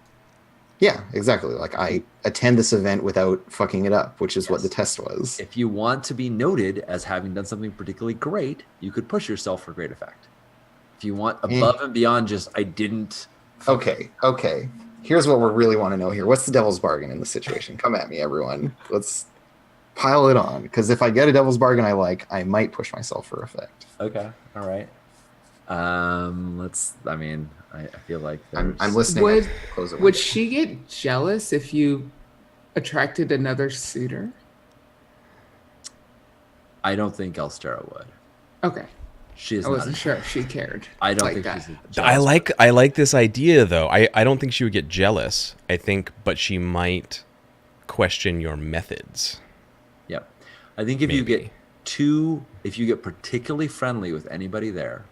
D: Yeah, exactly. Like I attend this event without fucking it up, which is what
B: Yes.
D: the test was.
B: If you want to be noted as having done something particularly great, you could push yourself for great effect. If you want above and beyond just I didn't.
D: Okay. Here's what we really want to know here. What's the devil's bargain in this situation? Come at me, everyone. Let's pile it on. Because if I get a devil's bargain I like, I might push myself for effect.
B: Okay. All right. I feel like
D: I'm
B: there's-
D: listening.
C: Would-
D: Close it.
C: Would she get jealous if you attracted another suitor?
B: I don't think Elstera would.
C: Okay.
B: She is
C: I
B: not.
C: wasn't sure if she cared.
B: I don't
C: like
B: think
C: that.
B: she's. a jealous
A: I like this idea though. I don't think she would get jealous. I think, but she might question your methods.
B: Yep. I think if you
A: Maybe.
B: get particularly friendly with anybody there,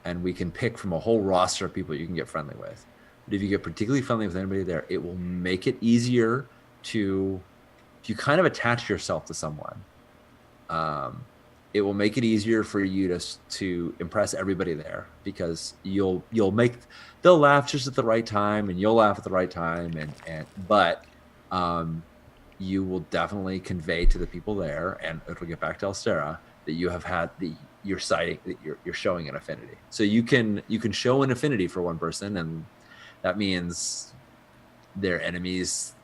B: and we can pick from a whole roster of people you can get friendly with, but if you get particularly friendly with anybody there, it will make it easier to, if you kind of attach yourself to someone, it will make it easier for you to impress everybody there because they'll laugh just at the right time and you'll laugh at the right time but you will definitely convey to the people there, and it'll get back to Elstera, that you have had you're showing an affinity. So you can show an affinity for one person, and that means their enemies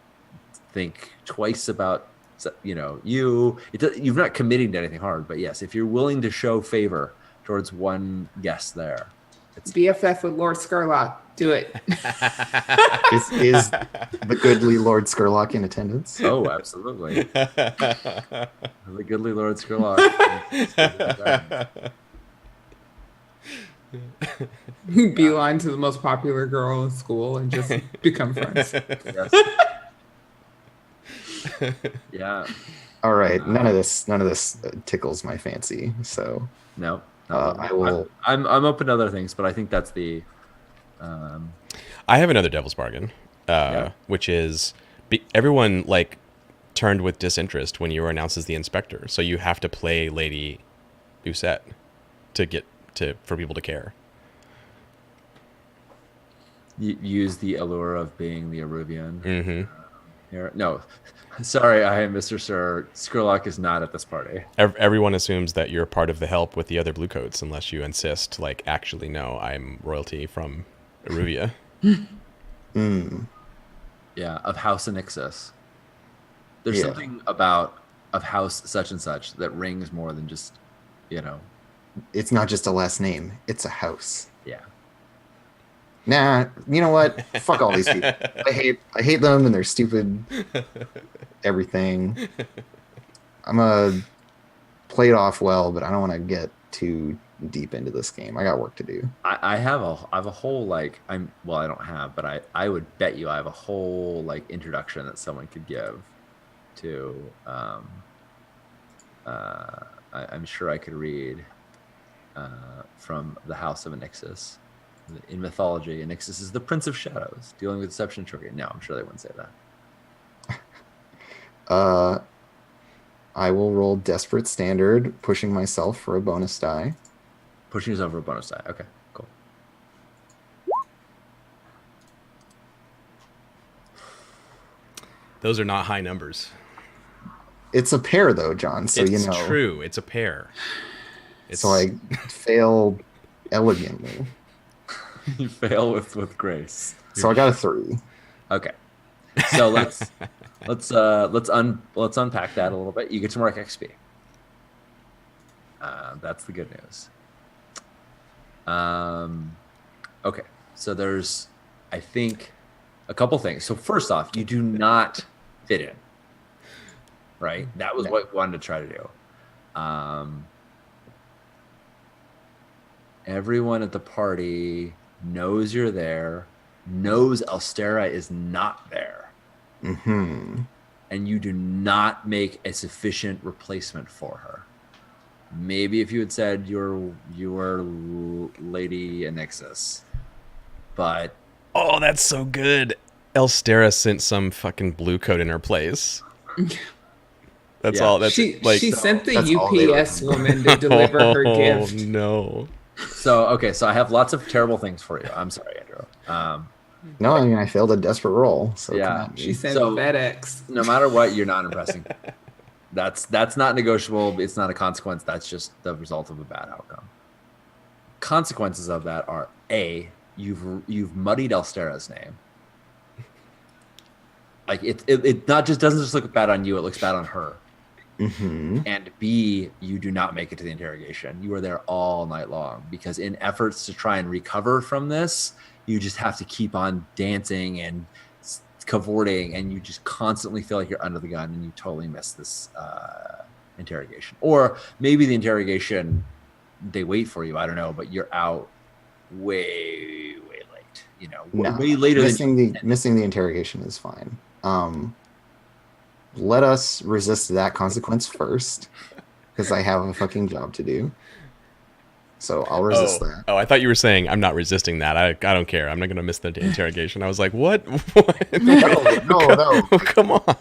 B: think twice about you're not committing to anything hard, but yes, if you're willing to show favor towards one guest there,
C: BFF with Lord Skurlock. Do it.
D: Is the goodly Lord Skurlock in attendance?
B: oh, absolutely. The goodly Lord Skurlock.
C: Beeline to the most popular girl in school and just become friends.
B: Yes. Yeah.
D: All right, none of this tickles my fancy. So
B: No.
D: I will.
B: I'm open to other things, but I think that's the.
A: I have another devil's bargain,
B: Yeah.
A: which is everyone turned with disinterest when you were announced as the inspector. So you have to play Lady Usette for people to care.
B: Use the allure of being the Arubian.
A: Mm-hmm.
B: Here. No, sorry, I am Mr. Sir. Skurlock is not at this party.
A: Everyone assumes that you're part of the help with the other Bluecoats unless you insist, actually, no, I'm royalty from Eruvia.
B: Yeah, of House Anixis. There's
D: Yeah.
B: something about of House such and such that rings more than just,
D: It's not just a last name; it's a house.
B: yeah.
D: Nah, you know what? Fuck all these people. I hate them and they're stupid. Everything. I'm gonna play it off well, but I don't want to get too deep into this game. I got work to do.
B: I have a whole I don't have, but I would bet you I have a whole introduction that someone could give to I'm sure I could read from the House of Anixis. In mythology, Anixis is the Prince of Shadows, dealing with deception and trickery. No, I'm sure they wouldn't say that.
D: I will roll Desperate Standard, pushing myself for a bonus die.
B: Pushing yourself for a bonus die. Okay, cool.
A: Those are not high numbers.
D: It's a pair though, John. So
A: It's true. It's a pair.
D: So I fail elegantly.
B: You fail with grace.
D: So I got a 3.
B: Okay, so let's unpack that a little bit. You get some Mark XP. That's the good news. Okay, so there's, I think, a couple things. So first off, you do not fit in, right? That was what we wanted to try to do. Everyone at the party knows you're there, knows Elstera is not there,
D: Mm-hmm.
B: and you do not make a sufficient replacement for her. Maybe if you had said you were Lady Anixis, but
A: Oh, that's so good. Elstera sent some fucking blue coat in her place. That's
B: Yeah.
A: all. That's
C: She
A: like.
C: sent the
D: that's all they
C: UPS woman to deliver her
A: Oh
C: gift.
A: no.
B: so okay, so I have lots of terrible things for you. I'm sorry, Andrew.
D: No, I mean I failed a desperate roll, so
B: Yeah.
D: come at me.
C: She said
B: So-
C: FedEx.
B: No matter what, you're not impressing. That's not negotiable. It's not a consequence. That's just the result of a bad outcome. Consequences of that are A, you've muddied Elstera's name. Like it not just doesn't just look bad on you, it looks bad on her.
D: Mm-hmm.
B: And B, you do not make it to the interrogation. You are there all night long because in efforts to try and recover from this, you just have to keep on dancing and cavorting, and you just constantly feel like you're under the gun, and you totally miss this interrogation. Or maybe the interrogation, they wait for you. I don't know, but you're out way late. You know,
D: No,
B: way later than
D: missing the interrogation is fine. Let us resist that consequence first, because I have a fucking job to do. So I'll resist that.
A: Oh, I thought you were saying I'm not resisting that. I don't care. I'm not going to miss the interrogation. I was like, what? What?
D: No.
A: Come on.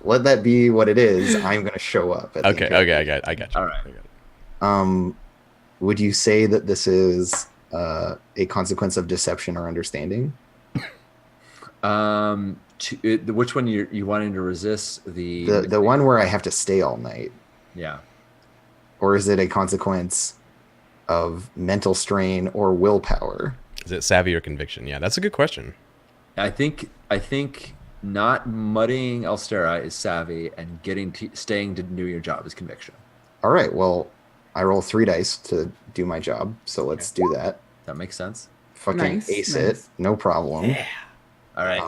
D: Let that be what it is. I'm going to show up. At the
A: Okay,
D: interrogation.
A: I got you.
B: All right.
A: I got it.
D: Would you say that this is a consequence of deception or understanding?
B: Which one you wanting to resist
D: The one where I have to stay all night,
B: yeah.
D: or is it a consequence of mental strain or willpower?
A: Is it savvy or conviction? Yeah, that's a good question.
B: I think not muddying Elstera is savvy, and staying to do your job is conviction.
D: All right, well, I roll 3 dice to do my job, so let's do that.
B: That makes sense.
D: Fucking
C: Nice,
D: ace
C: nice.
D: it, no problem.
B: All right.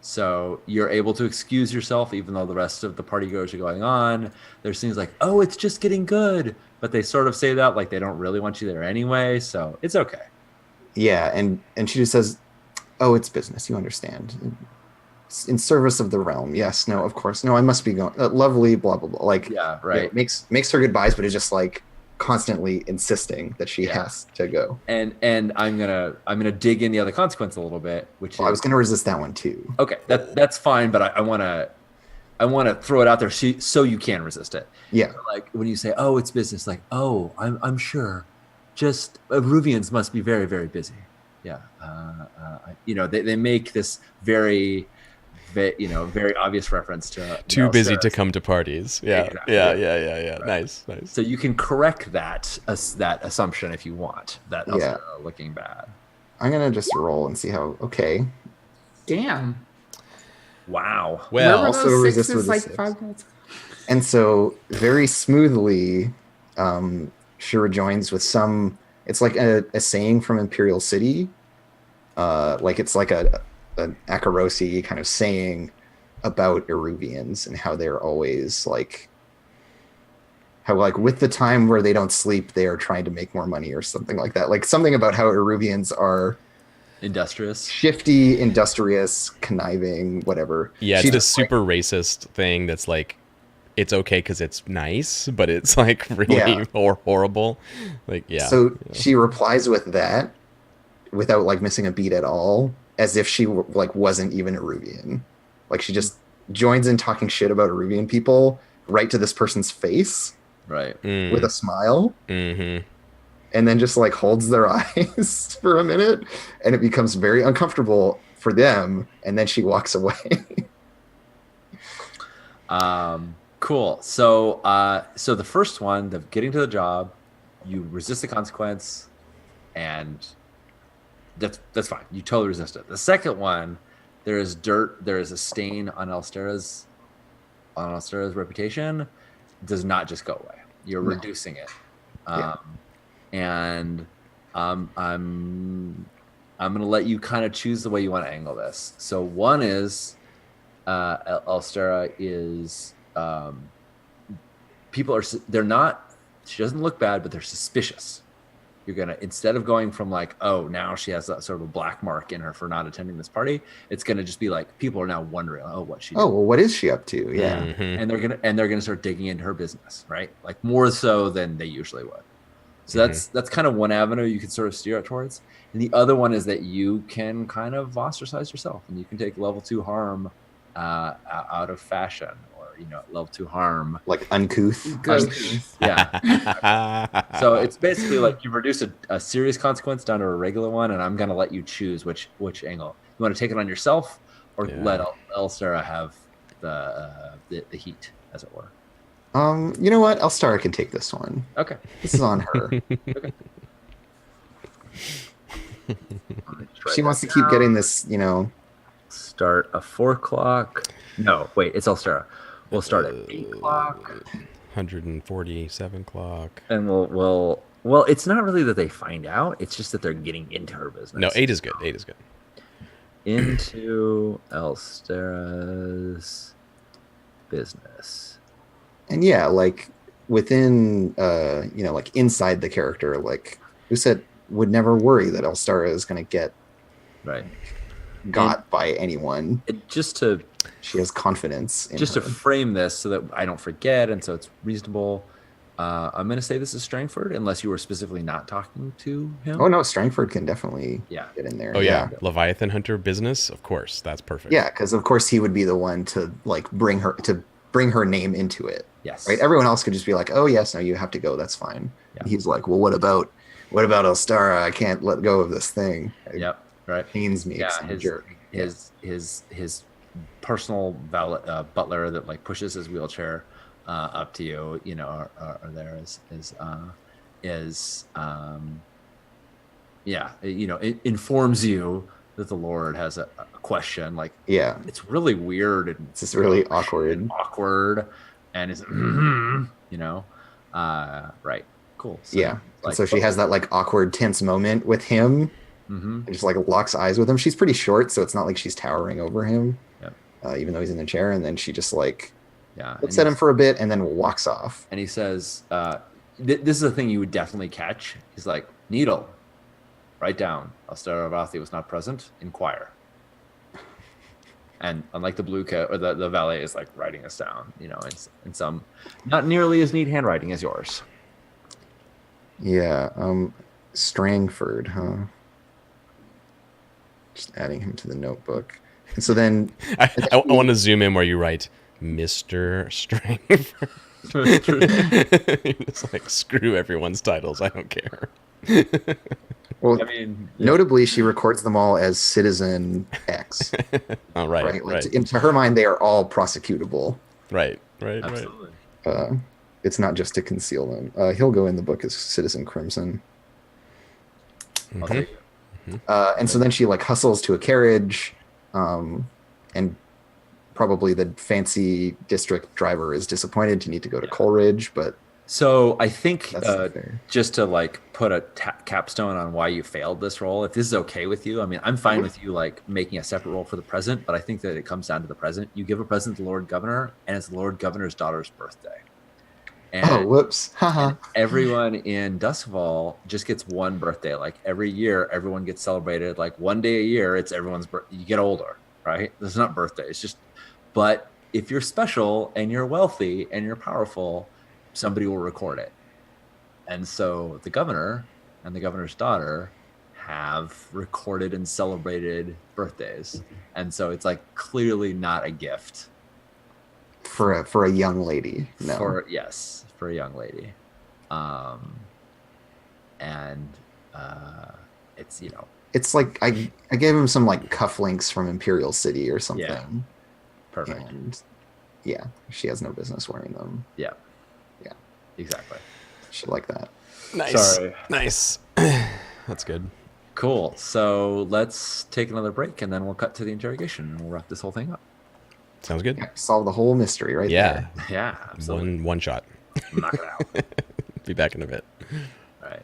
B: So you're able to excuse yourself, even though the rest of the party goers are going on. There's things like, oh, it's just getting good. But they sort of say that like they don't really want you there anyway. So it's okay.
D: Yeah, and she just says, "Oh, it's business. You understand. It's in service of the realm. Yes. No. Of course. No. I must be going. Lovely. Blah blah blah. Like,
B: Yeah, right.
D: It makes her goodbyes, but it's just like constantly insisting that she
B: Yeah.
D: has to go.
B: And I'm gonna dig in the other consequence a little bit, which
D: Well, I
B: is
D: was gonna resist that one too.
B: okay. That's fine, but I wanna throw it out there so you can resist it.
D: Yeah.
B: Like when you say, "Oh, it's business," like, "Oh, I'm sure." Just Ruvians must be very, very busy. Yeah, they make this very obvious reference to
A: Too busy
B: Elstera.
A: to come to parties. Yeah,
B: Exactly.
A: yeah.
B: Right.
A: Nice.
B: So you can correct that assumption if you want. That
D: Yeah.
B: Elstera looking bad.
D: I'm gonna just roll and see how. Okay.
C: Damn.
B: Wow.
C: Where were
A: Well,
D: also
C: those
D: resist
C: sixes
D: with a
C: like
D: 6.
C: 5 minutes ago?
D: And so very smoothly, she rejoins with some. It's like a saying from Imperial City. Like it's like an Akarosi kind of saying about Eruvians and how they're always like how like with the time where they don't sleep, they are trying to make more money or something like that. Like something about how Eruvians are
B: Industrious.
D: shifty, industrious, conniving, whatever.
A: Yeah, it's
D: She
A: this
D: just,
A: super racist thing that's like, it's okay because it's nice, but it's like really
D: Yeah.
A: horrible. Like, yeah.
D: So she replies with that without like missing a beat at all, as if she like wasn't even Eruvian. Like she just joins in talking shit about Eruvian people right to this person's face
B: Right.
D: with a smile,
A: Mm-hmm.
D: and then just like holds their eyes for a minute, and it becomes very uncomfortable for them, and then she walks away.
B: Cool. So the first one, the getting to the job, you resist the consequence, and that's fine. You totally resist it. The second one, there is dirt. There is a stain on Elstera's reputation. It does not just go away. You're
D: No.
B: reducing it.
D: Yeah.
B: And I'm gonna let you kind of choose the way you want to angle this. So one is Elstera is they're not, she doesn't look bad, but they're suspicious. You're gonna, instead of going from like, oh, now she has that sort of a black mark in her for not attending this party, it's gonna just be like people are now wondering, oh, what she did.
D: Oh, well, what is she up to? Yeah.
A: Mhm.
B: And they're gonna start digging into her business, right? Like more so than they usually would. So that's kind of one avenue you can sort of steer it towards. And the other one is that you can kind of ostracize yourself, and you can take level 2 harm out of fashion, or level 2 harm.
D: Like uncouth.
C: Good.
B: Yeah. So it's basically like you've reduced a serious consequence down to a regular one, and I'm gonna let you choose which angle. You want to take it on yourself, or
A: Yeah.
B: let Elstara have the heat, as it were?
D: You know what? Elstara can take this one.
B: Okay.
D: This is on her. She wants to keep getting this, you know.
B: Start at 4 o'clock. No, wait, it's Elstara. We'll start at 8 o'clock,
A: 147 clock.
B: and well, it's not really that they find out. It's just that they're getting into her business.
A: No, 8 is good. 8 is good.
B: Into Elstara's business.
D: And yeah, like within you know, like inside the character, like Uset would never worry that Elstara is gonna get
B: Right.
D: got by anyone.
B: Just to
D: She has confidence in
B: just
D: her.
B: to frame this so that I don't forget, and so it's reasonable. I'm going to say this is Strangford, unless you were specifically not talking to him.
D: Oh no, Strangford can definitely
B: Yeah.
D: get in there.
A: Oh yeah. Leviathan Hunter business, of course. That's perfect.
D: Yeah, because of course he would be the one to like bring her name into it.
B: Yes.
D: Right? Everyone else could just be like, "Oh yes, no, you have to go. That's fine."
B: Yeah.
D: He's like, "Well, what about Elstara? I can't let go of this thing. It
B: Yep. Right.
D: pains me. 'cause
B: Yeah.
D: I'm a jerk."
B: His personal butler that like pushes his wheelchair up to you, you know, are there yeah, you know, it informs you that the Lord has a question. Like,
D: Yeah,
B: it's really weird and
D: it's just really awkward.
B: and it's you know, right, cool. So,
D: Yeah.
B: like,
D: So she has that like awkward, tense moment with him.
B: Mhm.
D: And just like locks eyes with him. She's pretty short, so it's not like she's towering over him.
B: Yep.
D: Even though he's in the chair, and then she just like
B: Yeah,
D: looks at him for a bit and then walks off.
B: and he says, this is a thing you would definitely catch. He's like, Needle, write down, Elstara Arathi was not present, inquire. And unlike the blue coat, or the valet is like writing us down, you know, in some not nearly as neat handwriting as yours.
D: Yeah. Strangford, huh? Just adding him to the notebook. And so then
A: I want to zoom in where you write Mr. Strangford. It's like screw everyone's titles. I don't care.
D: well
B: I mean,
D: notably she records them all as Citizen X.
A: Oh, right,
D: Right? Like
A: right,
D: to her mind they are all prosecutable.
A: right.
B: absolutely.
D: It's not just to conceal them. He'll go in the book as Citizen Crimson.
B: I'll
A: Mhm.
B: take it.
D: And so then she like hustles to a carriage, and probably the fancy district driver is disappointed to need to go to Coleridge, but
B: So I think
D: that's fair.
B: just to like put a capstone on why you failed this role, if this is okay with you, I mean, I'm fine with you like making a separate role for the present, but I think that it comes down to the present. You give a present to the Lord Governor, and it's the Lord Governor's daughter's birthday. And
D: Oh, whoops. Haha.
B: and everyone in Duskfall just gets one birthday. Like every year, everyone gets celebrated. Like one day a year, it's everyone's birthday. You get older, right? This is not birthday. It's just, but if you're special and you're wealthy and you're powerful, somebody will record it. And so the governor and the governor's daughter have recorded and celebrated birthdays. And so it's like clearly not a gift
D: For a young lady. No.
B: for a young lady. It's, you know,
D: It's like I gave him some like cufflinks from Imperial City or something.
B: Yeah. perfect.
D: And yeah, she has no business wearing them.
B: Yeah.
D: Yeah.
B: Exactly.
D: She like that.
A: Nice.
B: Sorry.
A: Nice. That's good.
B: Cool. So let's take another break and then we'll cut to the interrogation and we'll wrap this whole thing up.
A: Sounds good.
D: Yeah, solve the whole mystery right
A: Yeah.
D: there.
B: Yeah. Absolutely.
A: One shot.
B: Knock it out.
A: Be back in a bit.
B: All right.